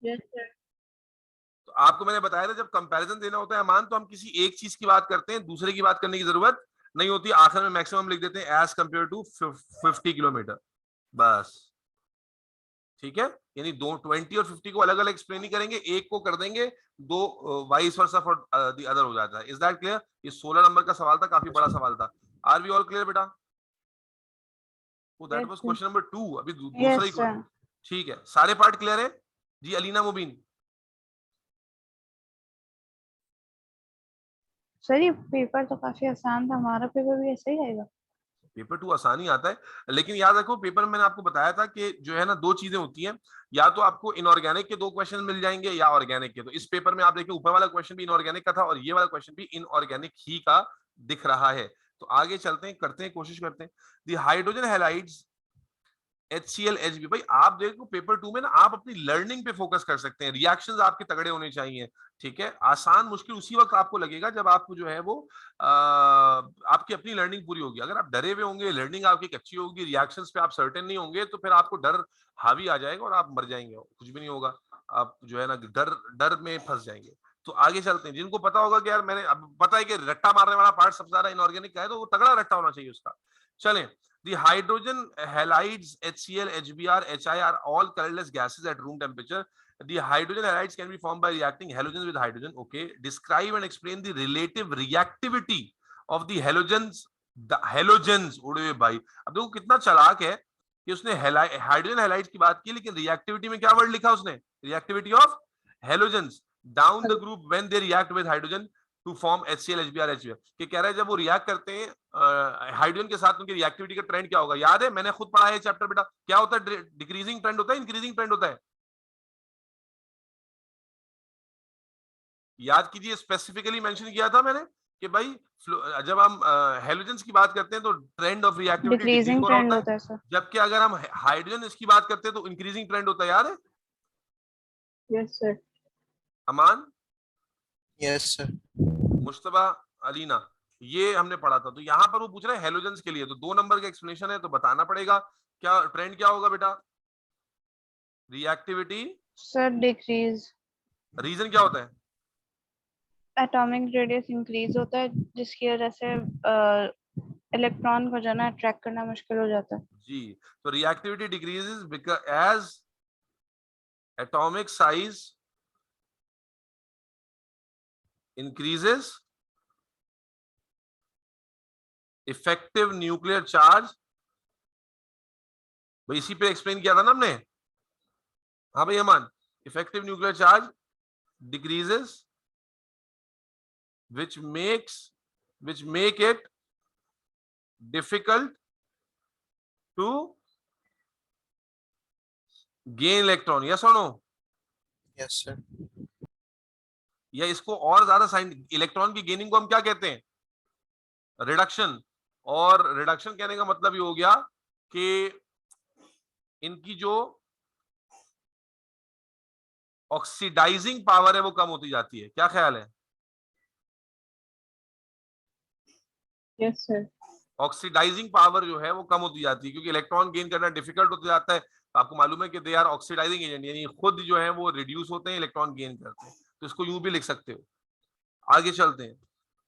Yes sir. तो आपको मैंने बताया था जब कंपैरिजन देना होता है अमान, तो हम किसी एक चीज की बात करते हैं, दूसरे की बात करने की जरूरत नहीं होती, आखिर में मैक्सिमम लिख देते हैं एज कंपेयर टू 50 किलोमीटर, बस। ठीक है, यानी दो 20 और 50 को अलग अलग एक्सप्लेन नहीं करेंगे, एक को कर देंगे, दो vice versa for the other हो जाता है। Is that clear? ये 16 नंबर का सवाल था, काफी बड़ा सवाल था। आर वी ऑल क्लियर बेटा? दैट वाज क्वेश्चन नंबर 2, अभी दूसरा ही यस क्वेश्चन। सर। ठीक है, सारे पार्ट क्लियर है जी? अलीना मुबीन, सर ये पेपर तो काफी आसान था, हमारा पेपर भी ऐसा ही आएगा? पेपर 2 आसानी आता है, लेकिन याद रखो पेपर में मैंने आपको बताया था कि जो है ना, दो चीजें होती हैं, या तो आपको इनऑर्गेनिक के दो क्वेश्चन मिल जाएंगे या ऑर्गेनिक के। तो इस पेपर में आप देखिए ऊपर वाला क्वेश्चन भी इनऑर्गेनिक का था और ये वाला क्वेश्चन भी इनऑर्गेनिक ही का दिख रहा है। तो आगे चलते हैं, करते हैं, कोशिश करते हैं। The hydrogen halides HCl HB, भाई आप देखो पेपर 2 में ना आप अपनी लर्निंग पे फोकस कर सकते हैं, रिएक्शंस आपके तगड़े होने चाहिए। ठीक है, आसान मुश्किल उसी वक्त आपको लगेगा जब आपको जो है वो आपकी अपनी लर्निंग पूरी होगी। अगर आप डरे हुए होंगे, लर्निंग आपकी अच्छी होगी, रिएक्शंस पे आप सर्टेन नहीं होंगे, तो फिर आपको डर हावी आ जाएगा और आप मर जाएंगे, कुछ भी नहीं होगा, आप जो है ना डर डर में फंस जाएंगे। तो आगे चलते हैं, जिनको पता होगा कि यार मैंने अब पता है कि रट्टा मारने वाला पार्ट सबसे ज्यादा इनऑर्गेनिक का है, तो वो तगड़ा रट्टा होना चाहिए उसका। चलें, the hydrogen halides HCl, HBr, HI are all colorless gases at room temperature. The hydrogen halides can be formed by reacting halogens with hydrogen. Okay, describe and explain the relative reactivity of the halogens. The halogens, उड़े भाई, अब देखो कितना चालाक है कि उसने hydrogen halides की बात की, लेकिन रिएक्टिविटी में क्या वर्ड लिखा उसने? Reactivity of halogens down the group when they react with hydrogen to form HCl, HBr, HBr। कि कह रहा है जब वो रिएक्ट करते हैं हाइड्रोजन के साथ, उनकी रिएक्टिविटी का ट्रेंड क्या होगा? याद है, मैंने खुद पढ़ा है चैप्टर बेटा। क्या होता है? डिक्रीजिंग ट्रेंड होता है, इंक्रीजिंग ट्रेंड होता है? याद कीजिए, स्पेसिफिकली मेंशन किया था मैंने कि भाई जब हम हेलोजेंस की बात करते हैं तो trend of reactivity decrease decreasing हो रहा ट्रेंड होता है, होता है सर। जबकि अगर हम हाइड्रोजन इसकी बात करते हैं तो इंक्रीजिंग ट्रेंड होता है। याद है यस सर। अमान, यस सर। मुश्तबा, अलीना, ये हमने पढ़ा था। तो यहाँ पर वो पूछ रहे हैं हेलोजेंस के लिए, तो 2 नंबर का एक्सप्लेनेशन है, तो बताना पड़ेगा क्या ट्रेंड क्या होगा बेटा? रिएक्टिविटी। Sir decrease. रीजन क्या होता है? एटॉमिक रेडियस इंक्रीज होता है, जिसकी वजह से इलेक्ट्रॉन को जो है ना अट्रैक्ट करना मुश्किल हो जाता है। जी, तो reactivity decreases because as atomic size increases, effective nuclear charge, भाई इसी पे एक्सप्लेन किया था ना हमने। हाँ भाई Aman, effective nuclear charge decreases which make it difficult to gain electron, yes or no? Yes sir. या इसको और ज्यादा इलेक्ट्रॉन की गेनिंग को हम क्या कहते हैं? रिडक्शन। और रिडक्शन कहने का मतलब ये हो गया कि इनकी जो ऑक्सीडाइजिंग पावर है वो कम होती जाती है। क्या ख्याल है? Yes sir. ऑक्सीडाइजिंग पावर जो है वो कम होती जाती है, क्योंकि इलेक्ट्रॉन गेन करना डिफिकल्ट होता जाता है। आपको मालूम है कि दे आर ऑक्सीडाइजिंग एजेंट, यानी खुद जो है वो रिड्यूस होते हैं, इलेक्ट्रॉन गेन करते हैं। तो इसको यूं भी लिख सकते हो। आगे चलते हैं,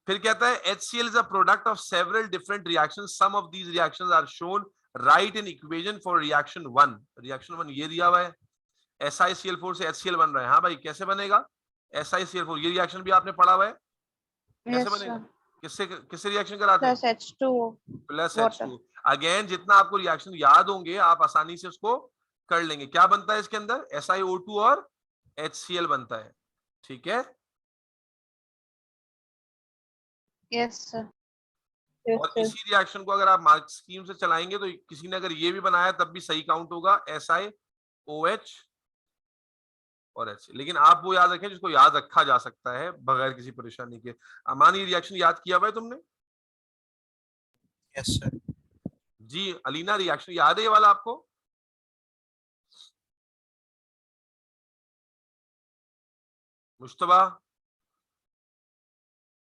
फिर कहता है HCl is a product of several different reactions. Some of these reactions are shown right in equation for reaction 1. reaction 1 ये दिया हुआ है, SiCl4 से HCl बन रहा है। हाँ भाई, कैसे बनेगा SiCl4? ये रिएक्शन भी आपने पढ़ा हुआ है, कैसे यस बनेगा? सर। किससे किससे रिएक्शन कराते हैं? Plus H2O plus water. H2। Again जितना आपको रिएक्शन याद होंगे आप आसानी से उसको कर लेंगे। क्या बनता है इसके अंदर? SiO2 और HCl बनता है। ठीक है, यस सर। और इसी रिएक्शन को अगर आप मार्क स्कीम से चलाएंगे तो किसी ने अगर ये भी बनाया तब भी सही काउंट होगा, SiOH और H। लेकिन आप वो याद रखें जिसको याद रखा जा सकता है बगैर किसी परेशानी के। अमान, ये रिएक्शन याद किया हुआ है तुमने? Yes sir. जी अलीना, रिएक्शन याद है ये वाला आपको? मुश्तबा,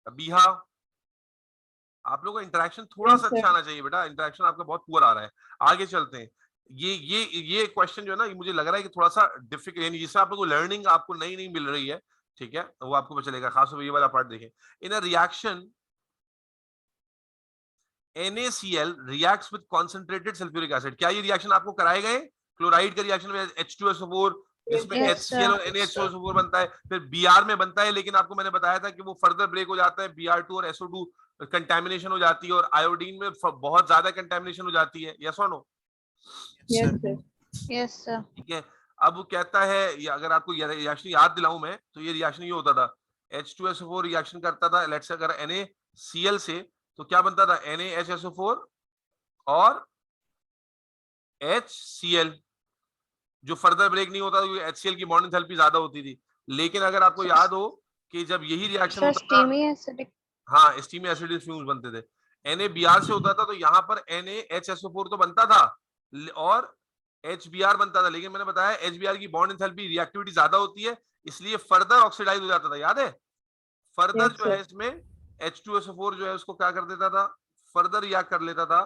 अबीहा, आप लोगों का इंटरेक्शन थोड़ा सा अच्छा आना चाहिए बेटा, इंटरेक्शन आपका बहुत पुअर आ रहा है। आगे चलते हैं, ये क्वेश्चन जो है ना, ये मुझे लग रहा है कि थोड़ा सा डिफिकल्ट, यानी जिससे आप लोगों को लर्निंग आपको नई नहीं मिल रही है, ठीक है, वो आपको पता चलेगा। खासतौर पर ये वाला पार्ट देखें, in a reaction NaCl reacts with concentrated sulfuric acid। क्या ये रिएक्शन आपको कराए गए? क्लोराइड का रिएक्शन में H2SO4 जिसमें Yes, HCl और NaHO4 बनता है, फिर Br में बनता है, लेकिन आपको मैंने बताया था कि वो फर्दर ब्रेक हो जाता है, Br2 और SO2 कंटेमिनेशन हो जाती है, और आयोडीन में बहुत ज्यादा कंटेमिनेशन हो जाती है। यस और no? Yes, sir. yes sir, ठीक है। अब वो कहता है, या अगर आपको रिएक्शन याद दिलाऊं मैं, तो ये रिएक्शन ये होता था, H2SO4 रिएक्शन करता था, लेट्स से अगर NaCl से, तो क्या बनता था? NaHSO4 और HCl, जो फर्दर ब्रेक नहीं होता, क्योंकि HCl की बॉन्ड एंथैल्पी ज्यादा होती थी। लेकिन अगर आपको याद हो कि जब यही रिएक्शन sir होता था, steamy acidic, हाँ, स्टीमी एसिड फ्यूम्स बनते थे, NaBr से होता था, तो यहाँ पर NaHSO4 तो बनता था और HBr बनता था, लेकिन मैंने बताया HBr की बॉन्ड एंथैल्पी रिएक्टिविटी ज्यादा होती है, इसलिए फर्दर ऑक्सीडाइज हो जाता था। याद है? फर्दर जो है इसमें H2SO4 जो है उसको क्या कर देता था? फर्दर रिएक्ट कर लेता था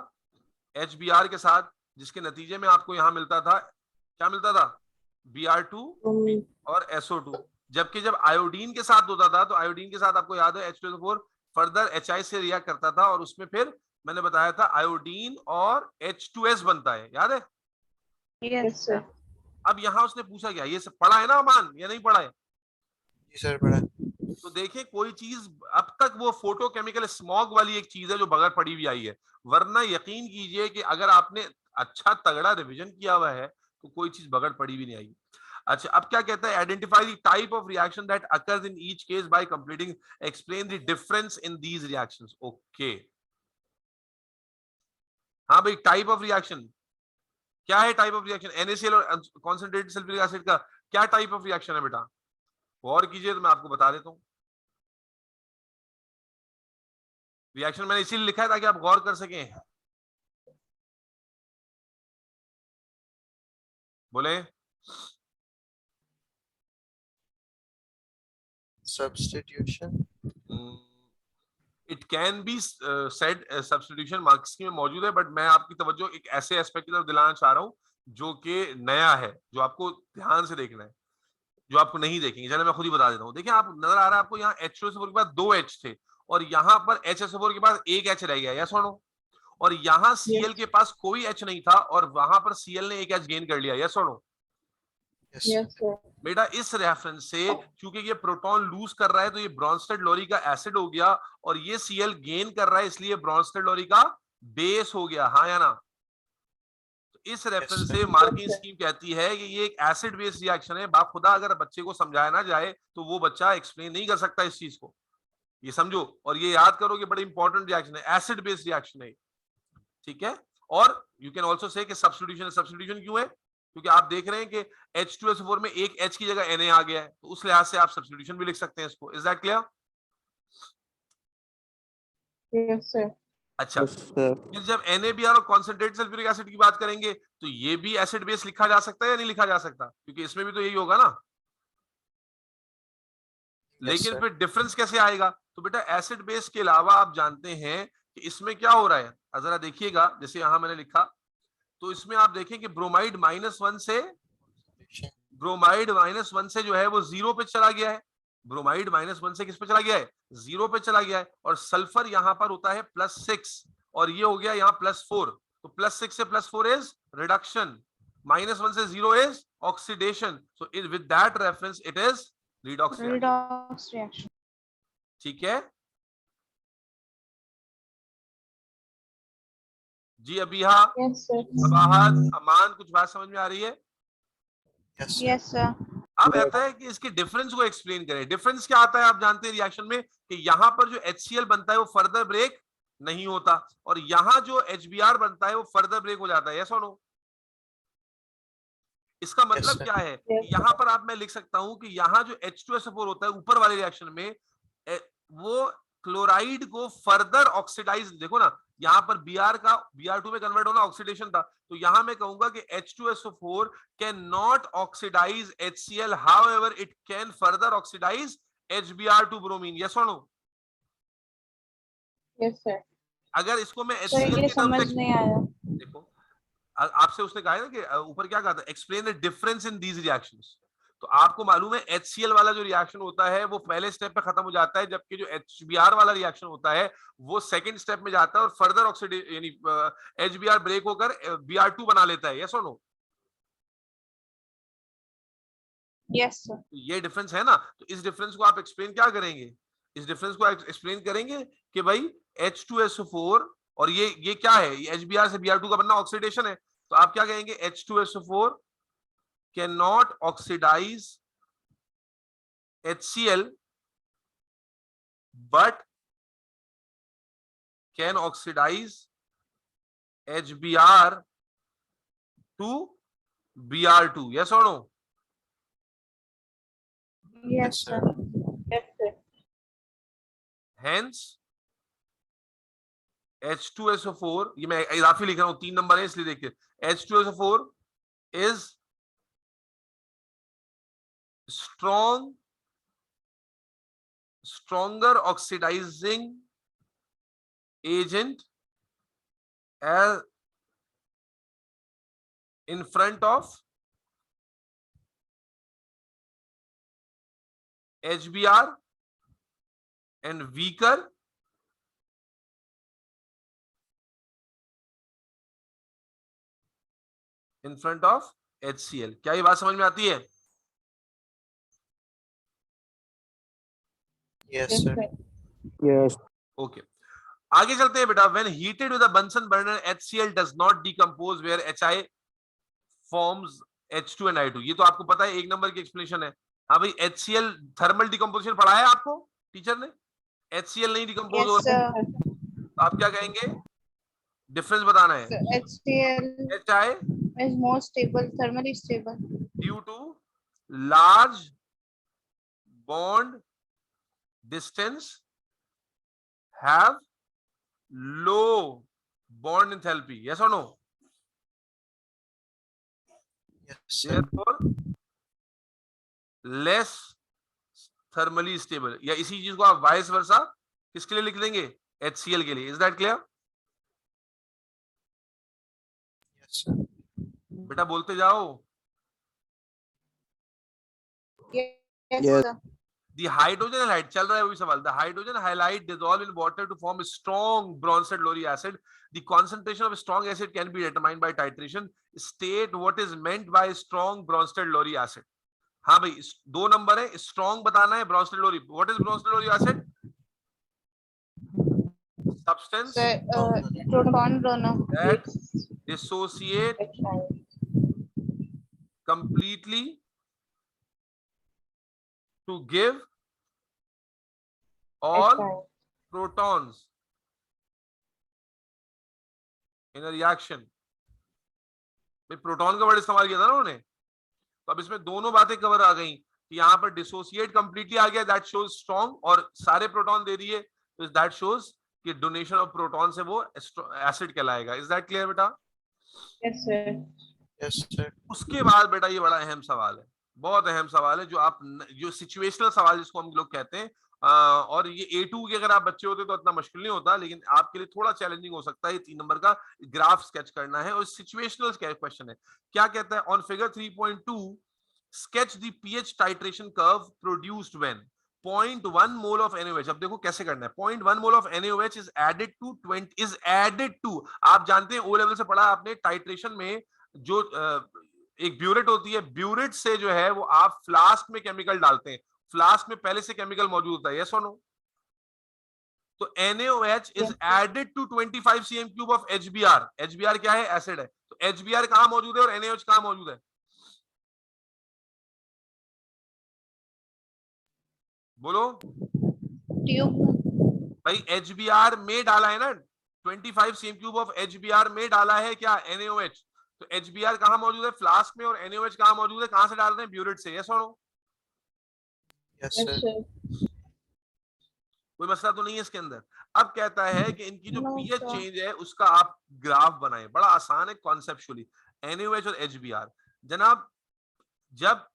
HBr के साथ, जिसके नतीजे में आपको यहाँ मिलता था, क्या मिलता था? Br2 और SO2। जबकि जब आयोडीन के साथ होता था, तो आयोडीन के साथ आपको याद है H2SO4 फर्दर HI से रिएक्ट करता था, और उसमें फिर मैंने बताया था आयोडीन और H2S बनता है। याद है? yes sir, अब यहाँ उसने पूछा क्या? ये सब पढ़ा है ना अमान, या नहीं पढ़ा है? जी सर, पढ़ा। तो देखिए, कोई चीज अब तक वो फोटोकेमिकल स्मॉग वाली एक चीज है जो बगैर पढ़ी हुई आई है, वरना यकीन कीजिए कि अगर आपने अच्छा तगड़ा रिवीजन किया हुआ है तो कोई चीज बगैर पढ़ी भी नहीं आएगी। अच्छा, अब क्या कहता है? Identify the type of reaction that occurs in each case by completing, explain the difference in these reactions. Okay, हाँ भाई, टाइप ऑफ रिएक्शन क्या है? टाइप ऑफ रिएक्शन NaCl और कॉन्सेंट्रेटेड सल्फ्यूरिक एसिड का क्या टाइप ऑफ रिएक्शन है बेटा? गौर कीजिए तो मैं आपको बता देता हूँ। रिएक्शन मैंने इसीलिए लिखा है ताकि आप गौर कर सकें। बोले। Substitution. It can be said substitution, marks की में मौजूद है, बट मैं आपकी तवज्जो एक ऐसे एस्पेक्ट की तरफ दिलाना चाह रहा हूं जो कि नया है, जो आपको ध्यान से देखना है, जो आपको नहीं देखेंगे। चलो मैं खुद ही बता देता हूँ। देखिए, आप नजर आ रहा है आपको यहाँ H2SO4 के पास 2 H थे, और यहाँ पर HSO4 के पास 1 H रह गया। यस और नो? और यहाँ Cl के पास कोई H नहीं था, और वहां पर Cl ने 1 H गेन कर लिया। यस और नो? Yes, sir. बेटा, इस रेफरेंस से क्योंकि ये प्रोटॉन लूज कर रहा है, तो ये ब्रॉन्स्टेड लोरी का एसिड हो गया, और ये Cl गेन कर रहा है, इसलिए ब्रॉन्स्टेड लोरी का बेस हो गया। हाँ या ना? तो इस रेफरेंस से मार्किंग स्कीम कहती है कि ये एक एसिड बेस रिएक्शन है। बाखुदा अगर बच्चे को समझाया ना जाए तो वो बच्चा एक्सप्लेन नहीं कर सकता इस चीज को। ये समझो और ये याद करो कि बड़ी इंपॉर्टेंट रिएक्शन है, एसिड बेस रिएक्शन है। ठीक है? और यू कैन ऑल्सो से कि सब्स्टिट्यूशन। सब्स्टिट्यूशन क्यों है? क्योंकि आप देख रहे हैं कि H2SO4 में एक H की जगह Na आ गया है, तो उस लिहाज से आप सब्स्टिट्यूशन भी लिख सकते हैं इसको। Is that clear? yes sir, अच्छा, Yes, sir. फिर जब NaBr और कॉन्सेंट्रेटेड सल्फ्यूरिक एसिड की बात करेंगे, तो ये भी एसिड बेस लिखा जा सकता है या नहीं लिखा जा सकता? क्योंकि इसमें भी तो यही होगा ना। Yes, लेकिन sir. फिर डिफरेंस कैसे आएगा? तो बेटा, एसिड बेस के अलावा आप जानते हैं कि इसमें क्या हो रहा है, जरा देखिएगा। जैसे यहां मैंने लिखा, तो इसमें आप देखें कि ब्रोमाइड -1 से, ब्रोमाइड -1 से जो है वो 0 पे चला गया है। ब्रोमाइड -1 से किस पे चला गया है? 0 पे चला गया है। और सल्फर यहां पर होता है +6, और ये हो गया यहाँ +4। तो +6 से +4 इज रिडक्शन, -1 से 0 is oxidation. So with that reference it is redox reaction. redox reaction, ठीक है जी? अबिहा, yes sir, सबाहत, अमान, कुछ बात समझ में आ रही है? Yes, sir. yes sir, अब आता है कि इसके डिफरेंस को एक्सप्लेन करें। डिफरेंस क्या आता है? आप जानते हैं रिएक्शन में कि यहां पर जो HCl बनता है वो फर्दर ब्रेक नहीं होता, और यहां जो HBr बनता है वो फर्दर ब्रेक हो जाता है। यस और नो? इसका मतलब sir. क्या है? Yes, यहां पर आप मैं लिख सकता हूं कि यहां जो H2SO4 होता है ऊपर वाले रिएक्शन में, वो क्लोराइड को फर्दर ऑक्सीडाइज, देखो ना, यहां पर Br का Br2 में कन्वर्ट होना ऑक्सीडेशन था, तो यहां मैं कहूंगा कि H2SO4 can not oxidise HCl, however it can further oxidise HBr2 bromine. Yes और नो? yes sir, अगर इसको मैं सर HCl ये की तरफ समझ से, नहीं आया, देखो, आपसे उसने कहा है ना कि ऊपर क्या कहा था, explain the difference in these reactions. तो आपको मालूम है HCl वाला जो रिएक्शन होता है वो पहले स्टेप पे खत्म हो जाता है, जबकि जो HBr वाला रिएक्शन होता है वो सेकंड स्टेप में जाता है और फर्दर ऑक्सीडेशन यानी HBr ब्रेक होकर Br2 बना लेता है। यस और नो? Yes sir. ये डिफरेंस है ना, तो इस डिफरेंस को आप एक्सप्लेन क्या करेंगे, इस डिफरेंस को एक्सप्लेन करेंगे कि भाई H2SO4 और ये क्या है, ये HBr से Br2 का बनना ऑक्सीडेशन है। तो आप क्या कहेंगे, H2SO4 can not oxidise HCl but can oxidize HBr to Br2. Yes or no? Yes sir. Yes sir. Hence H2SO4, ये मैं इजाफी लिख रहा हूं, 3 नंबर है इसलिए देखिए, H2SO4 is stronger oxidizing agent as in front of HBr and weaker in front of HCl। क्या ये बात समझ में आती है? Yes, sir. Yes. ओके, आगे चलते हैं बेटा। When heated with a Bunsen burner, HCl does not decompose where HI forms H2 and I2। ये तो आपको पता है, 1 नंबर की एक्सप्लेनेशन है। हाँ भाई, HCl थर्मल डिकम्पोजिशन पढ़ा है आपको टीचर ने? HCl नहीं डिकम्पोज हो रहा है, तो आप क्या कहेंगे, डिफरेंस बताना है। HCl HI is more stable, thermally stable due to large bond distance have low bond enthalpy। yes or no? Yes, sir. therefore less thermally stable। या इसी चीज को आप वाइस वर्सा किसके लिए लिख देंगे, HCl के लिए। Is that clear? Yes, sir. बेटा बोलते जाओ। yes Yes. sir The hydrogen halide, चल रहा है वही सवाल। The hydrogen halide dissolve in water to form strong Bronsted Lowry acid। The concentration of strong acid can be determined by titration। State what is meant by strong Bronsted Lowry acid। हाँ भाई, 2 number है, strong बताना है। Bronsted Lowry, what is Bronsted Lowry acid? Substance proton donor that dissociate completely to give all protons in a reaction। भाई proton का word इस्तेमाल किया था ना उन्होंने, तो अब इसमें दोनों बातें कवर आ गई कि यहाँ पर डिसोसिएट कंप्लीटली आ गया, दैट शोज स्ट्रॉन्ग, और सारे प्रोटॉन दे दिए, तो दैट शोज कि डोनेशन ऑफ प्रोटॉन से वो एसिड कहलाएगा। इज दैट क्लियर बेटा? yes sir Yes, sir. उसके बाद बेटा ये बड़ा अहम सवाल है, बहुत अहम सवाल है, जो आप जो सिचुएशनल सवाल जिसको हम लोग कहते हैं, और ये A2 के अगर आप बच्चे होते तो इतना मुश्किल नहीं होता, लेकिन आपके लिए थोड़ा चैलेंजिंग हो सकता है। 3 नंबर का ग्राफ स्केच करना है और सिचुएशनल क्वेश्चन है। क्या कहता है, on figure 3.2 sketch the pH titration curve produced when 0.1 mole of NaOH। अब देखो कैसे करना है। 0.1 mole of NaOH is added to आप जानते हैं, ओ लेवल से पढ़ा आपने टाइट्रेशन में, जो एक ब्यूरेट होती है, ब्यूरेट से जो है वो आप फ्लास्क में केमिकल डालते हैं, फ्लास्क में पहले से केमिकल मौजूद होता है। यस और नो? तो NaOH is added to 25 cm³ of HBr। HBr क्या है, एसिड है। तो HBr कहां मौजूद है और NaOH कहां मौजूद है, बोलो ट्यूब भाई। HBr में डाला है ना, 25 cm³ ऑफ HBr में डाला है क्या, NaOH। तो HBr कहां मौजूद है, फ्लास्क में, और NaOH कहां मौजूद है, कहां से डाल रहे हैं, ब्यूरेट से। यस और नो? Yes, sir. कोई मसला तो नहीं है इसके अंदर। अब कहता है कि इनकी जो No, पीएच sir. चेंज है उसका आप ग्राफ बनाएं, बड़ा आसान है कॉन्सेप्चुअली। NaOH और HBr, जनाब जब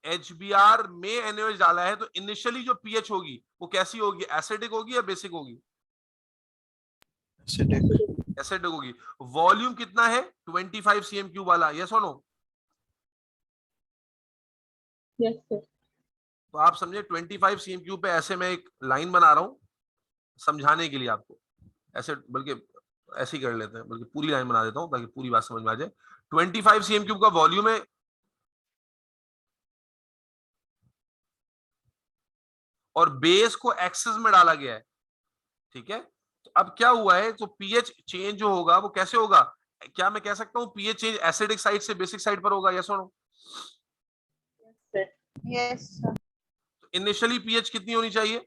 HBr में NaOH डाला है तो इनिशियली जो पीएच होगी वो कैसी होगी, एसिडिक होगी या बेसिक होगी? Acidic. एसिड होगी। वॉल्यूम कितना है 25 cm क्यूब वाला, यस और नो? Yes sir. तो आप समझे 25 cm क्यूब पे ऐसे मैं एक लाइन बना रहा हूं समझाने के लिए आपको, ऐसे बल्कि ऐसे ही कर लेते हैं, बल्कि पूरी लाइन बना देता हूं ताकि पूरी बात समझ में आ जाए। 25 cm क्यूब का वॉल्यूम है और बेस को एक्सेस में डाला गया है, ठीक है। तो अब क्या हुआ है, तो पीएच चेंज जो होगा वो कैसे होगा, क्या मैं कह सकता हूं पीएच चेंज एसिडिक साइड से बेसिक साइड पर होगा, यस और नो? Yes sir. तो इनिशियली पीएच कितनी होनी चाहिए,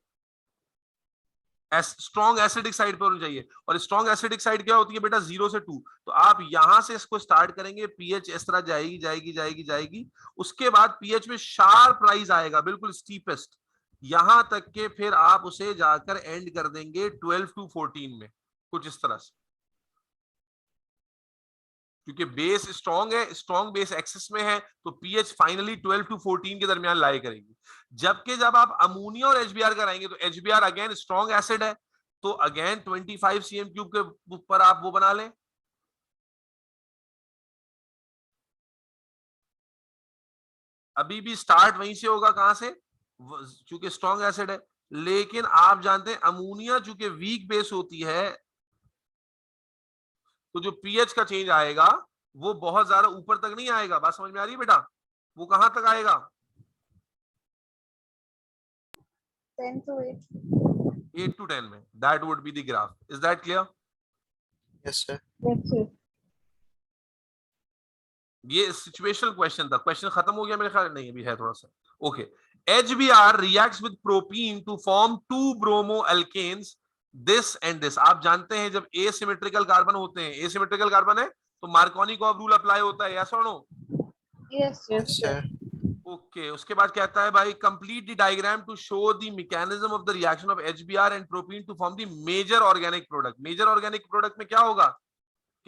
स्ट्रॉन्ग एसिडिक साइड पर होनी चाहिए। और स्ट्रॉन्ग एसिडिक साइड क्या होती है बेटा, 0 से 2। तो आप यहां से इसको स्टार्ट करेंगे, पीएच इस तरह जाएगी जाएगी जाएगी जाएगी, उसके बाद पीएच में शार्प राइज आएगा, बिल्कुल स्टीपेस्ट, यहां तक के फिर आप उसे जाकर एंड कर देंगे 12 to 14 में, कुछ इस तरह से। क्योंकि बेस स्ट्रॉन्ग है, स्ट्रॉन्ग बेस एक्सेस में है, तो पीएच फाइनली 12 to 14 के दरमियान लाई करेगी। जबकि जब आप अमोनिया और एचबीआर कराएंगे तो एचबीआर अगेन स्ट्रॉन्ग एसिड है, तो अगेन 25 cm क्यूब के ऊपर आप वो बना लें, अभी भी स्टार्ट वहीं से होगा, कहां से, चूंकि स्ट्रॉन्ग एसिड है। लेकिन आप जानते हैं अमोनिया चूंकि वीक बेस होती है, तो जो पीएच का चेंज आएगा वो बहुत ज्यादा ऊपर तक नहीं आएगा। बात समझ में आ रही है बेटा? वो कहां तक आएगा, 10 to 8। 8 to 10 में। That would be the graph. Is that clear? Yes, sir. Yes sir. ये सिचुएशनल क्वेश्चन था, क्वेश्चन खत्म हो गया मेरे ख्याल, नहीं अभी है थोड़ा सा। Okay, HBr reacts with propene to form 2 bromo alkanes, this and this. आप जानते हैं जब एसिमेट्रिकल कार्बन होते हैं, एसिमेट्रिकल कार्बन है तो मार्कोनी-कॉफ रूल अप्लाई होता है, यस और no? Yes Yes, yes sir. Okay, उसके बाद कहता है भाई complete the diagram to show the mechanism of the reaction of HBr and propene to form the major organic product. Major organic product में क्या होगा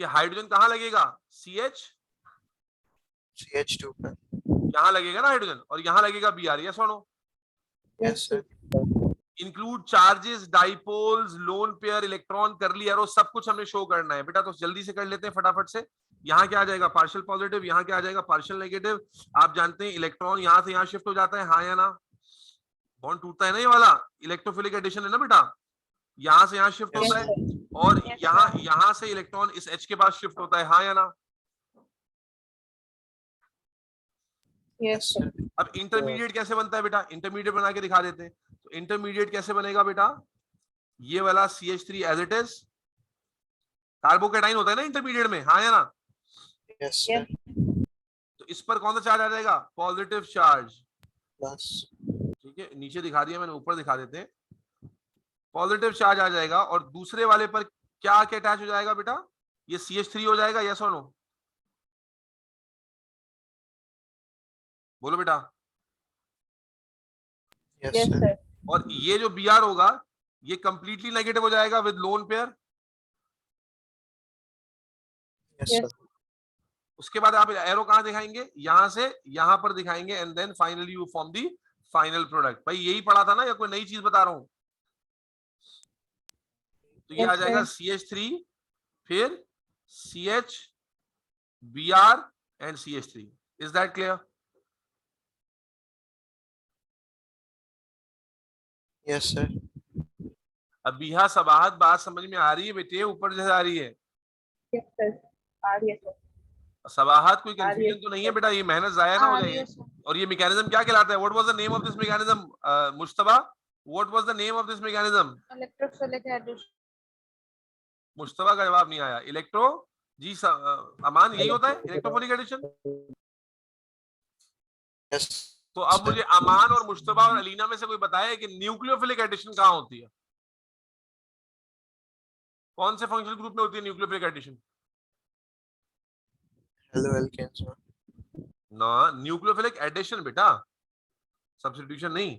कि हाइड्रोजन कहां लगेगा, CH, CH2 पर. यहां लगेगा ना हाइड्रोजन, और यहां लगेगा Br, यस और no? Yes, sir. Include charges, dipoles, lone pair, electron, curly arrow, सब कुछ हमें शो करना है बेटा। तो जल्दी से कर लेते हैं फटाफट से। यहाँ क्या आ जाएगा, पार्शियल पॉजिटिव, यहाँ क्या आ जाएगा, पार्शियल नेगेटिव। आप जानते हैं इलेक्ट्रॉन यहाँ से यहाँ शिफ्ट हो जाता है, हाँ या ना? बॉन्ड टूटता है ना ये वाला, इलेक्ट्रोफिलिक एडिशन है ना बेटा, यहाँ से यहाँ शिफ्ट Yes, होता sir. है, और यहाँ से इलेक्ट्रॉन इस H के पास शिफ्ट होता है, हाँ या ना? Yes, sir. अब इंटरमीडिएट कैसे बनता है बेटा, इंटरमीडिएट बना के दिखा देते हैं। तो इंटरमीडिएट कैसे बनेगा बेटा, ये वाला CH3 as it is, carbocation होता है ना इंटरमीडिएट में, हाँ या ना? Yes, sir. तो इस पर कौन सा चार्ज आ जाएगा, पॉजिटिव चार्ज, Plus. ठीक है। नीचे दिखा दिया मैंने, ऊपर दिखा देते हैं, पॉजिटिव चार्ज आ जाएगा। और दूसरे वाले पर क्या क्या अटैच हो जाएगा बेटा, ये CH3 हो जाएगा, यस और नो? बोलो बेटा। Yes, sir. और ये जो Br होगा ये कंप्लीटली नेगेटिव हो जाएगा with lone pair. Yes, sir. उसके बाद आप एरो कहां दिखाएंगे, यहां से यहां पर दिखाएंगे, and then finally you form the final product. भाई यही पढ़ा था ना, या कोई नई चीज बता रहा हूं? तो ये आ जाएगा CH3, फिर CH, Br and CH3। Is that clear? Yes, sir. अब यहाँ सबाहत बात समझ में आ रही है बेटे, ऊपर जैसे आ रही है? Yes sir. आ रही है सर। सबाहत कोई कंफ्यूजन तो नहीं है बेटा, ये मेहनत जाया ना हो जाए। और ये मैकेनिज्म क्या कहलाता है, what was the name of this mechanism, Mushtaba, what was the name of this mechanism? Electrophilic addition. Mushtaba का जवाब नहीं आया। इलेक्ट्रो, जी अमान, यही होता है इलेक्ट्रोफिलिक एडिशन? Yes, तो अब मुझे अमान और मुश्तबा और अलीना में से कोई बताए कि न्यूक्लियोफिलिक एडिशन कहाँ होती है, कौन से फंक्शनल ग्रुप में होती है न्यूक्लियोफिलिक एडिशन? hello alkanes. ना, न्यूक्लियोफिलिक एडिशन बेटा, सब्स्टिट्यूशन नहीं।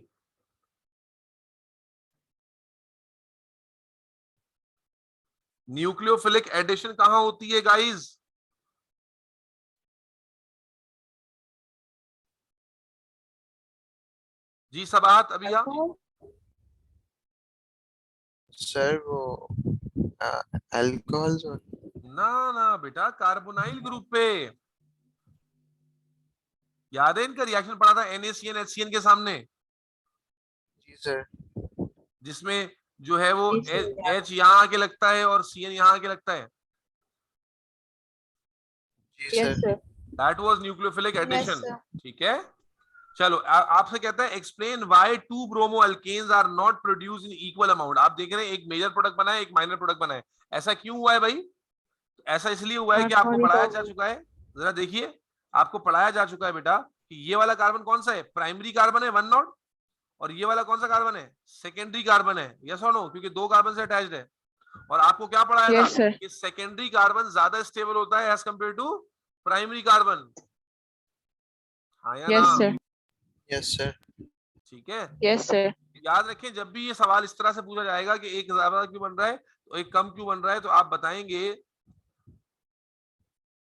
न्यूक्लियोफिलिक एडिशन कहां होती है गाइस? जी सबाहत अभी आप? Sir, वो alcohols. ना ना बेटा, कार्बोनाइल ग्रुप पे। याद है इनका रिएक्शन पढ़ा था NaCN HCN के सामने, जी सर। जिसमें जो है वो जी सर। H यहाँ आके लगता है और CN यहाँ आके लगता है। जी sir. That was nucleophilic yes addition. Sir. ठीक है, चलो आपसे कहता है explain why two bromo alkanes are not produce in equal amount. आप देख रहे हैं एक मेजर प्रोडक्ट बना है, एक माइनर प्रोडक्ट बना है। ऐसा क्यों हुआ है भाई? ऐसा इसलिए हुआ है कि आपको पढ़ाया जा चुका है, जरा देखिए, आपको पढ़ाया जा चुका है बेटा कि ये वाला कार्बन कौन सा है, प्राइमरी कार्बन है 1 नॉट, और ये वाला कौन सा कार्बन है, सेकेंडरी कार्बन है। यस और नो? क्योंकि 2 कार्बन से अटैच्ड है। और आपको क्या पढ़ाया था यस सर। कि सेकेंडरी कार्बन ज्यादा स्टेबल होता है as compare to primary carbon. हाँ या यस ना? सर। Yes sir. ठीक है, यस सर। याद रखें जब भी ये सवाल इस तरह से पूछा जाएगा कि एक ज्यादा क्यों बन रहा है तो एक कम क्यों बन रहा है, तो आप बताएंगे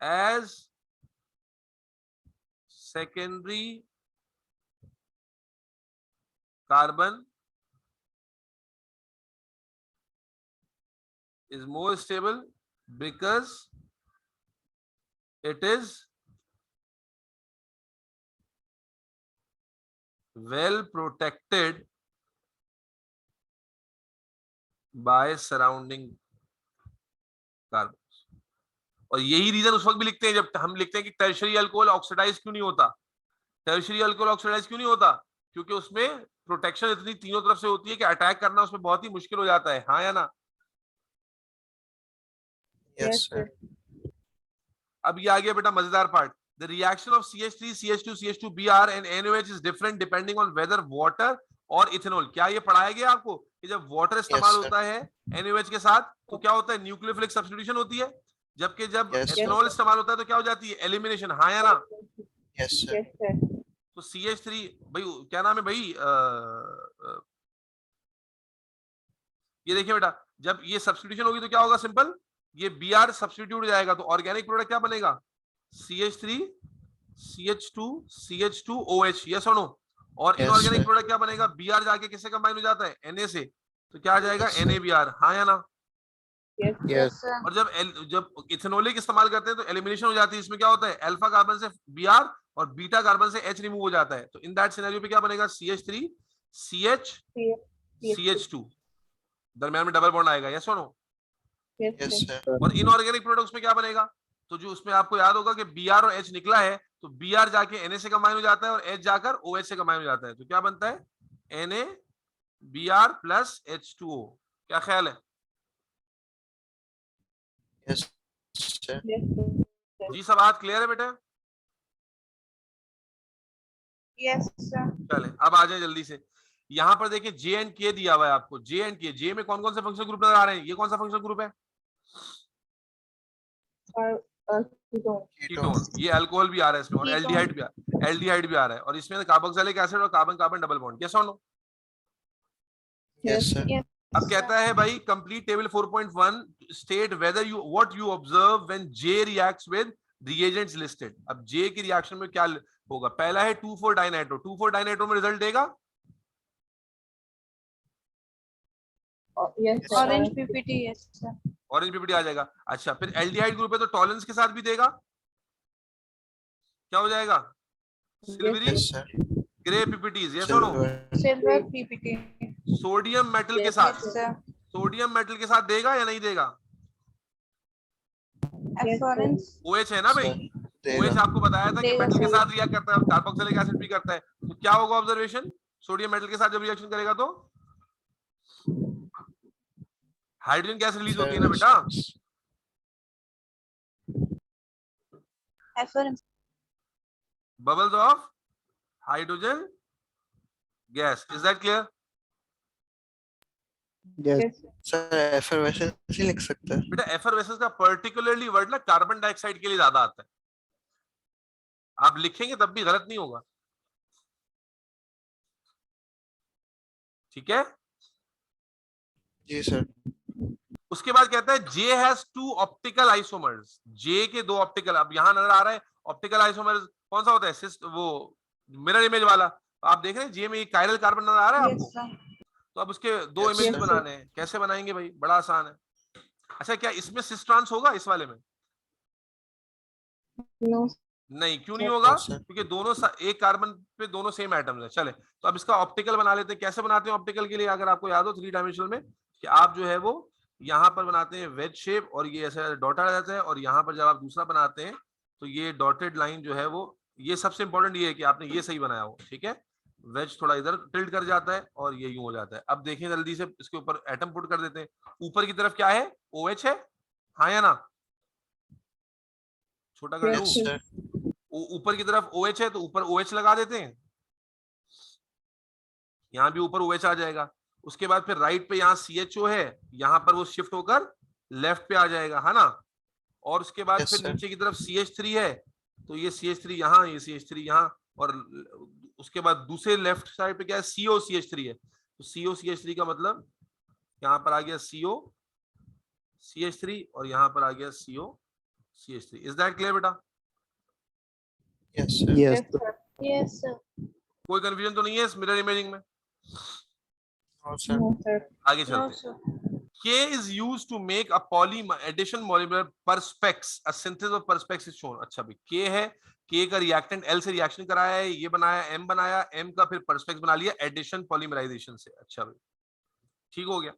as secondary carbon is more stable because it is well protected by surrounding carbons। और यही रीजन उस वक्त भी लिखते हैं जब हम लिखते हैं कि टर्शियरी अल्कोहल ऑक्सीडाइज क्यों नहीं होता। टर्शियरी अल्कोहल ऑक्सीडाइज क्यों नहीं होता? क्योंकि उसमें प्रोटेक्शन इतनी तीनों तरफ से होती है कि अटैक करना उसमें बहुत ही मुश्किल हो जाता है। हाँ या ना? Yes sir. अब ये आ गया बेटा मजेदार part. The reaction of CH3, CH2, CH2Br and NaOH is different depending on whether water और इथेनॉल। क्या ये पढ़ाया गया आपको कि जब वाटर इस्तेमाल sir. होता है NaOH के साथ तो क्या होता है, न्यूक्लियोफिलिक सब्स्टिट्यूशन होती है, जबकि जब Yes, sir. इथेनॉल इस्तेमाल होता है तो क्या हो जाती है, एलिमिनेशन। हाँ या ना? Yes sir. तो CH3 भाई क्या नाम है भाई, ये देखिए बेटा, जब ये सब्स्टिट्यूशन होगी तो क्या होगा, सिंपल, ये Br सब्स्टिट्यूट हो जाएगा तो ऑर्गेनिक प्रोडक्ट क्या बनेगा, CH3 CH2 CH2OH। यस और नो? और Yes, इनऑर्गेनिक sir. प्रोडक्ट क्या बनेगा, Br जाके किससे कंबाइन हो जाता है, Na से, तो क्या आ जाएगा, Yes, sir. NaBr। हाँ या ना? यस और जब इथेनोलिक इस्तेमाल करते हैं तो एलिमिनेशन हो जाती है। इसमें क्या होता है, अल्फा कार्बन से Br और बीटा कार्बन से H रिमूव हो जाता है। तो इन दैट सिनेरियो पे क्या बनेगा, CH3 CH CH2, दरम्यान में डबल बॉन्ड आएगा। यस और नो? Yes sir. और इनऑर्गेनिक प्रोडक्ट्स में क्या बनेगा, तो जो उसमें आपको याद होगा कि Br और H निकला है तो Br जाके Na से कंबाइन हो जाता है और H जाकर OH से कंबाइन हो जाता है। तो क्या बनता है, Na Br प्लस H2O। क्या ख्याल है? Yes sir. जी सब बात क्लियर है बेटा? Yes sir. चले अब आ जाए जल्दी से। यहाँ पर देखिए J एंड K दिया हुआ है आपको, J एंड K। J में कौन कौन से फंक्शनल ग्रुप नजर आ रहे हैं, ये कौन सा फंक्शनल ग्रुप है, कीटोन। ये अल्कोहल भी आ रहा है इसमें और एल्डिहाइड भी आ रहा है और इसमें कार्बोक्सिलिक एसिड और carbon carbon double bond. Yes और नो? Yes sir. अब कहता है भाई complete table 4.1 state whether you what you observe when J reacts with reagents listed. अब J की रिएक्शन में क्या होगा, पहला है 2,4 डाइनाइट्रो। 2,4 डाइनाइट्रो में रिजल्ट देगा orange PPT. Yes sir. Orange PPT आ जाएगा। अच्छा, फिर एल्डिहाइड ग्रुप है तो टॉलेंस के साथ भी देगा, क्या हो जाएगा, silvery yes sir. Grey PPTs. Yes और no? Silver PPT. Sodium metal के साथ, सोडियम मेटल के साथ देगा या नहीं देगा, OH है ना भाई, OH आपको बताया था कि मेटल के साथ रिएक्ट करता है और कार्बोक्सिलिक एसिड भी करता है। तो क्या होगा ऑब्जर्वेशन, सोडियम मेटल के साथ जब रिएक्शन करेगा तो हाइड्रोजन गैस रिलीज होती है ना बेटा, bubbles of hydrogen gas. Is that clear? Sir effervescence लिख सकते हैं बेटा एफरवेसेंस का पर्टिकुलरली वर्ड ना कार्बन डाइऑक्साइड के लिए ज्यादा आता है, आप लिखेंगे तब भी गलत नहीं होगा। ठीक है जी सर। उसके बाद कहता है J has 2 optical isomers. J के 2 ऑप्टिकल, अब यहां नजर आ रहा है ऑप्टिकल आइसोमर्स कौन सा होता है, वो मिरर इमेज वाला। आप देख रहे हैं J में एक कायरल कार्बन नजर आ रहा है आपको। तो अब उसके 2 इमेज बनाने हैं, कैसे बनाएंगे भाई, बड़ा आसान है। अच्छा क्या इसमें सिस ट्रांस होगा इस वाले में? नो नहीं, क्यों नहीं होगा? सर क्योंकि दोनों एक कार्बन पे दोनों सेम एटम्स है। चले तो अब इसका ऑप्टिकल बना लेते हैं। कैसे बनाते हैं ऑप्टिकल के लिए? अगर आपको याद हो 3 डायमेंशनल में कि आप जो है वो यहाँ पर बनाते हैं वेज शेप और ये ऐसा डॉटेड आ जाता है, और यहाँ पर जब आप दूसरा बनाते हैं तो ये डॉटेड लाइन जो है वो, ये सबसे इंपॉर्टेंट ये है कि आपने ये सही बनाया हो, ठीक है। वेज थोड़ा इधर टिल्ट कर जाता है और ये यूं हो जाता है। अब देखें जल्दी से इसके ऊपर एटम पुट कर देते हैं। ऊपर की तरफ क्या है? OH है, हाँ या ना? छोटा कर यस दूं? सर ऊपर की तरफ OH है तो ऊपर OH लगा देते हैं, यहाँ भी ऊपर OH आ जाएगा। उसके बाद फिर राइट पे यहाँ CHO है, यहाँ पर वो शिफ्ट होकर लेफ्ट पे आ जाएगा, है ना। और उसके बाद यस फिर सर नीचे की तरफ CH3 है, तो ये CH3 यहाँ, ये CH3 यहाँ, और उसके बाद दूसरे लेफ्ट साइड पे क्या है? COCH3 है, तो COCH3 का मतलब यहाँ पर आ गया COCH3 और यहाँ पर आ गया COCH3। इज दैट क्लियर बेटा? Yes sir Yes. Yes sir कोई कंफ्यूजन तो नहीं है इस मिरर इमेजिंग में? नो सर नो सर आगे चलते हैं। K is used to make a addition molecular perspex. A synthesis of perspex is shown. अच्छा भाई, K है, K का रिएक्टेंट L से रिएक्शन कराया है, ये बनाया, M बनाया, M का फिर perspex बना लिया एडिशन पॉलीमराइजेशन से। अच्छा भाई, ठीक हो गया।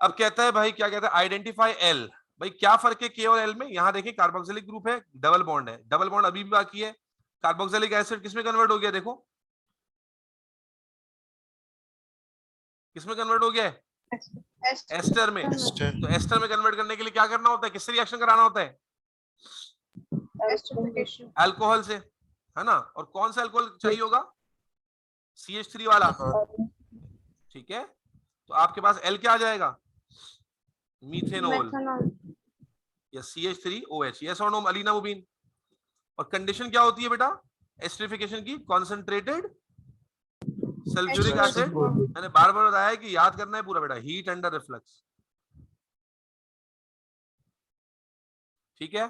अब कहता है भाई, क्या कहता है? Identify L। भाई क्या फर्क है K और L में? यहाँ देखिए कार्बोक्सिलिक ग्रुप है, डबल बॉन्ड है, डबल बॉन्ड अभी भी बाकी है। कार्बोक्सिलिक एसिड किसमें कन्वर्ट हो गया? देखो किसमें कन्वर्ट हो गया है? एस्टर में। एस्टर तो एस्टर में कन्वर्ट करने के लिए क्या करना होता है? किससे रिएक्शन कराना होता है? अल्कोहल से, है ना। और कौन सा अल्कोहल चाहिए होगा? CH3 वाला, हाँ ठीक है। तो आपके पास L क्या आ जाएगा? मीथेनॉल या CH3OH। यस और नो अलीना मुबीन? और कंडीशन क्या होती है बेटा एस्टरिफिकेशन की? Concentrated sulphuric acid. मैंने बार बार बताया कि याद करना है पूरा बेटा, हीट अंडर रिफ्लक्स, ठीक है।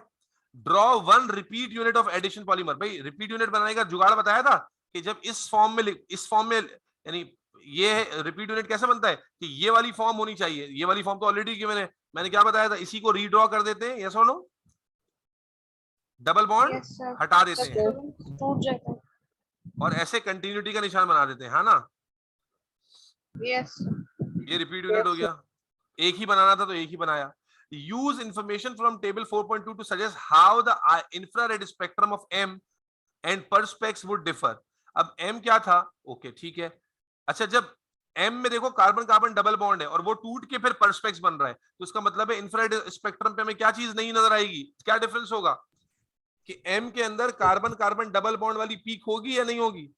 Draw one repeat unit of addition polymer. भाई रिपीट यूनिट बनाने का जुगाड़ बताया था कि जब इस फॉर्म में यानी ये रिपीट यूनिट कैसे बनता है कि ये वाली फॉर्म होनी चाहिए। ये वाली फॉर्म तो ऑलरेडी की मैंने क्या बताया था? इसी को रीड्रॉ कर देते हैं, यस और नो? डबल बॉन्ड हटा देते हैं टूट जाता है। और ऐसे कंटिन्यूटी का निशान बना देते हैं, है ना। यस ये रिपीट यूनिट हो गया। एक ही बनाना था तो एक ही बनाया। Use information from table 4.2 to suggest how the infrared spectrum of M and perspex would differ. अब M क्या था? ओके ठीक है। अच्छा जब M में देखो कार्बन कार्बन डबल बॉन्ड है और वो टूट के फिर perspex बन रहा है, तो इसका मतलब है इंफ्रारेड स्पेक्ट्रम पे हमें क्या चीज नहीं नजर आएगी? क्या डिफरेंस होगा कि M के अंदर कार्बन कार्बन डबल बॉन्ड वाली पीक होगी या नहीं होगी?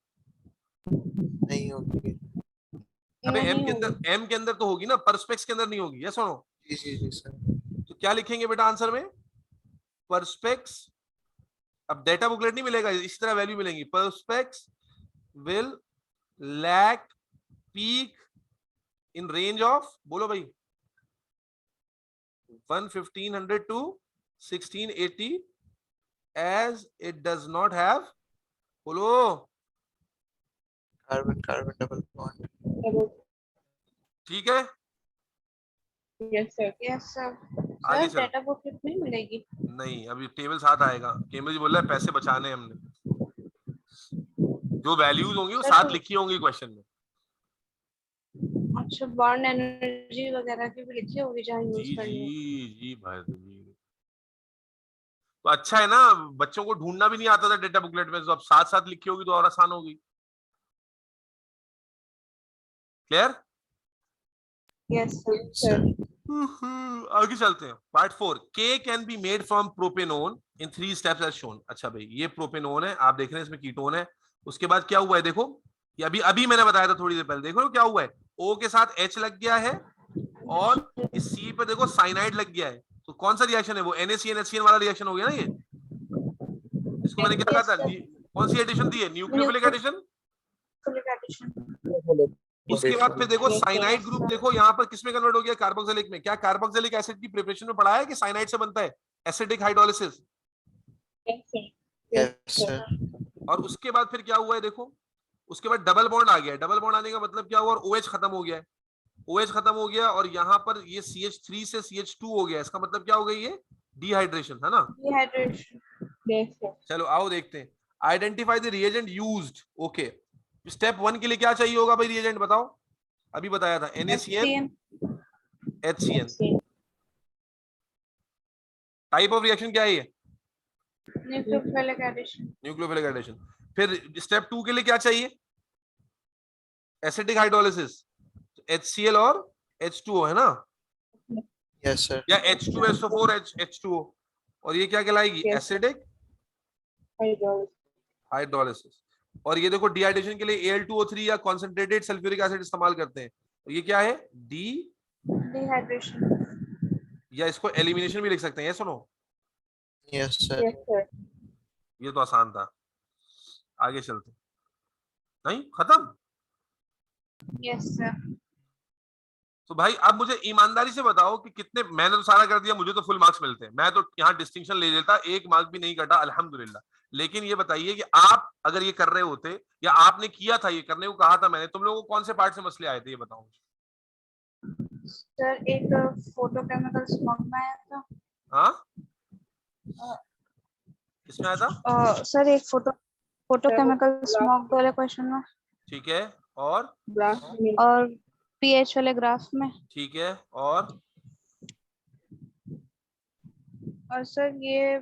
नहीं होगी अबे M के अंदर तो होगी ना, perspex के अंदर नहीं होगी, यस और नो? जी सर तो क्या लिखेंगे बेटा आंसर में? perspex। अब डेटा बुकलेट नहीं मिलेगा, इसी तरह वैल्यू मिलेंगी। perspex will lack peak in range of, बोलो भाई, 1500 to 1680 as it does not have, बोलो, कार्बन कार्बन डबल बॉन्ड ठीक है। यस सर आगे सर चल। डेटा बुक नहीं मिलेगी। नहीं अभी टेबल साथ आएगा। केम्ब्रिज बोल रहा है पैसे बचाने हैं हमने, जो वैल्यूज होंगी वो साथ लिखी होंगी क्वेश्चन में। अच्छा बॉन्ड एनर्जी वगैरह की भी लिखी होगी जहाँ यूज जी करनी है। जी भाई जी। तो अच्छा है ना, बच्चों को ढूंढना भी नहीं आता था डेटा बुकलेट में, तो अब साथ साथ लिखी होगी तो और आसान होगी। क्लियर? यस सर आगे चलते हैं। Part 4। K can be made from propanone in 3 steps as shown. अच्छा भाई ये प्रोपेनोन है, आप देख रहे हैं इसमें कीटोन है। उसके बाद क्या हुआ है देखो, ये अभी मैंने बताया था थोड़ी देर पहले, देखो क्या हुआ है, O के साथ H लग गया है और इस C पे देखो साइनाइड लग गया है। तो कौन सा रिएक्शन है वो? NaCN वाला रिएक्शन हो गया ना ये। इसको मैंने क्या कहा था? कौन सी एडिशन दी है? Nucleophilic addition. उसके बाद फिर देखो साइनाइड ग्रुप, देखो यहाँ पर किसमें कन्वर्ट हो गया? कार्बोक्सिलिक में। क्या कार्बोक्सिलिक एसिड की प्रिपरेशन में पढ़ा है कि साइनाइड से बनता है एसिडिक हाइड्रोलिसिस? यस सर और उसके बाद फिर क्या हुआ है देखो, उसके बाद डबल बॉन्ड आ गया है। डबल बॉन्ड आने का मतलब क्या हुआ? और OH खत्म हो गया है। OH खत्म हो गया और यहाँ पर ये CH3 से CH2 हो गया, इसका मतलब क्या हो गई ये डिहाइड्रेशन, है ना? डिहाइड्रेशन। चलो आओ देखते हैं। Identify the reagent used. Okay, step 1 के लिए क्या चाहिए होगा भाई रिएजेंट बताओ? अभी बताया था NaCN HCN। Type of reaction क्या है ये? Nucleophilic addition. Nucleophilic addition. फिर स्टेप 2 के लिए क्या चाहिए? एसिडिक हाइड्रोलिसिस, HCl और H2O, है ना? Yes sir. या H2SO4 H2O, और ये क्या कहलाएगी? Acidic hydrolysis. और ये देखो डिहाइड्रेशन के लिए Al2O3 या कॉन्सेंट्रेटेड सल्फ्यूरिक एसिड इस्तेमाल करते हैं, तो ये क्या है? डिहाइड्रेशन। या इसको एलिमिनेशन भी लिख सकते हैं, ये सुनो। Yes sir. ये तो आसान था, आगे चलते। नहीं खत्म? Yes sir. तो भाई अब मुझे ईमानदारी से बताओ कि कितने, मैंने तो सारा कर दिया, मुझे तो फुल मार्क्स मिलते हैं, मैं तो यहाँ डिस्टिंक्शन ले लेता, 1 मार्क भी नहीं कटा अल्हम्दुलिल्लाह। लेकिन ये बताइए कि आप अगर ये कर रहे होते या आपने किया था, ये करने को कहा था मैंने, तुम लोगों को कौन से पार्ट से मसले आए थे ये बताओ सर एक फोटोकेमिकल स्मॉग में आया था। हाँ किसमें आया था? सर एक फोटोकेमिकल स्मॉग वाले क्वेश्चन में। ठीक है, और पीएच वाले ग्राफ में। ठीक है, और सर ये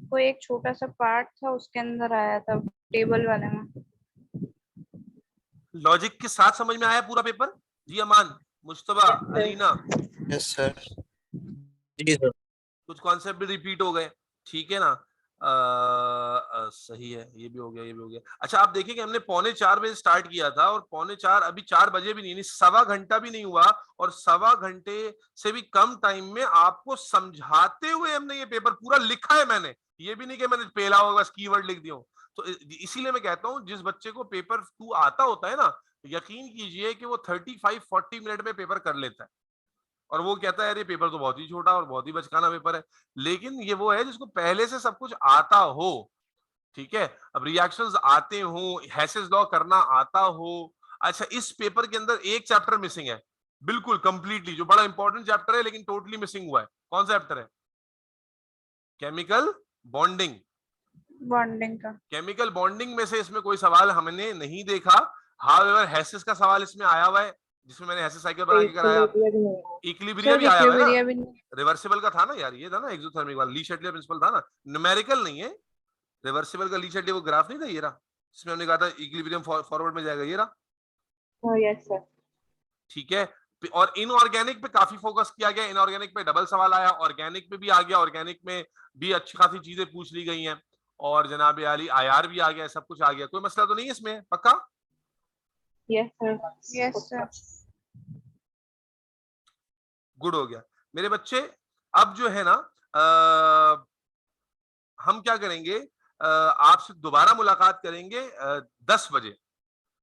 कोई एक छोटा सा पार्ट था उसके अंदर आया था टेबल वाले में। लॉजिक के साथ समझ में आया पूरा पेपर? जी अमान, मुश्तबा, अलीना? Yes sir. जी सर। कुछ कॉन्सेप्ट भी रिपीट हो गए, ठीक है ना? सही है, ये भी हो गया, ये भी हो गया। अच्छा आप देखिए कि हमने 3:45 स्टार्ट किया था और 3:45 अभी 4 बजे भी नहीं, सवा घंटा भी नहीं हुआ, और सवा घंटे से भी कम टाइम में आपको समझाते हुए हमने ये पेपर पूरा लिखा है। मैंने ये भी नहीं कि मैंने पहला होगा बस कीवर्ड लिख दिया। तो इसीलिए मैं कहता हूँ जिस बच्चे को पेपर 2 आता होता है ना, यकीन कीजिए कि वो 35-40 मिनट में पेपर कर लेता है, और वो कहता है यार ये पेपर तो बहुत ही छोटा और बहुत ही बचकाना पेपर है। लेकिन ये वो है जिसको पहले से सब कुछ आता हो, ठीक है? अब रिएक्शंस आते हो, हेसेस लॉ करना आता हो। अच्छा इस पेपर के अंदर एक चैप्टर मिसिंग है, बिल्कुल कंप्लीटली, जो बड़ा इंपॉर्टेंट चैप्टर है लेकिन टोटली मिसिंग हुआ है। कौन सा चैप्टर है? Chemical bonding. बॉन्डिंग का। केमिकल बॉन्डिंग में से इसमें कोई सवाल हमने नहीं देखा। हाउएवर हेसेस का सवाल इसमें आया हुआ है, जिसमें मैंने हेसेस साइकिल बना के कराया। इक्विलिब्रियम भी आया हुआ है ना, रिवर्सिबल का था ना यार, ये था ना एक्सोथर्मिक वाला, ली शटले प्रिंसिपल था ना, न्यूमेरिकल नहीं है। रिवर्सिबल का ली शटले वो ग्राफ नहीं था, ये रहा, जिसमें हमने कहा था इक्विलिब्रियम फॉरवर्ड में जाएगा, ये रहा। Yes sir. ठीक है। और इनऑर्गेनिक पे काफी फोकस किया गया, इनऑर्गेनिक पे डबल सवाल आया, ऑर्गेनिक पे भी आ गया, ऑर्गेनिक में भी अच्छी खासी चीजें पूछ ली गई हैं, और जनाब आली IR भी आ गया, सब कुछ आ गया, कोई मसला तो नहीं है इसमें? पक्का? Yes sir. Yes sir. Good हो गया मेरे बच्चे। अब जो है ना हम क्या करेंगे, आपसे दोबारा मुलाकात करेंगे 10 बजे,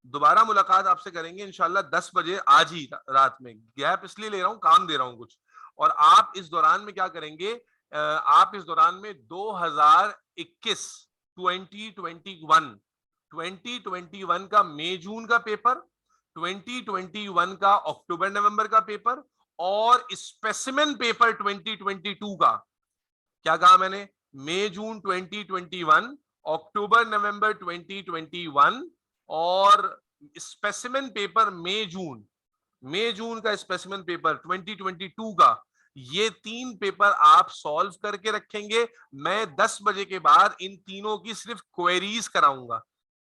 दोबारा मुलाकात आपसे करेंगे इंशाल्लाह 10 बजे, आज ही रात में। गैप इसलिए ले रहा हूं, काम दे रहा हूं कुछ, और आप इस दौरान में क्या करेंगे, आप इस दौरान में 2021 2021 का मई जून का पेपर, 2021 का अक्टूबर नवंबर का पेपर, और स्पेसिमेन पेपर 2022 का। क्या कहा मैंने? मई जून 2021, अक्टूबर नवंबर 2021, और स्पेसिमेन पेपर मई जून का स्पेसिमेन पेपर 2022 का। ये 3 पेपर आप सॉल्व करके रखेंगे। मैं 10 बजे के बाद इन तीनों की सिर्फ क्वेरीज कराऊंगा,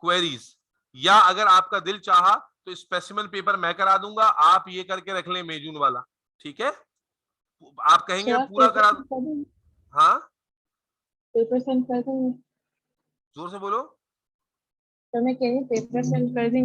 क्वेरीज, या अगर आपका दिल चाहा तो स्पेसिमेन पेपर मैं करा दूंगा, आप ये करके रख लें मई जून वाला, ठीक है? आप कहेंगे मैं पूरा करा दूं? हाँ पेपर सेंड कर दूंगी। जोर से बोलो। तो मैं कह रही पेपर सेंड कर देंगे।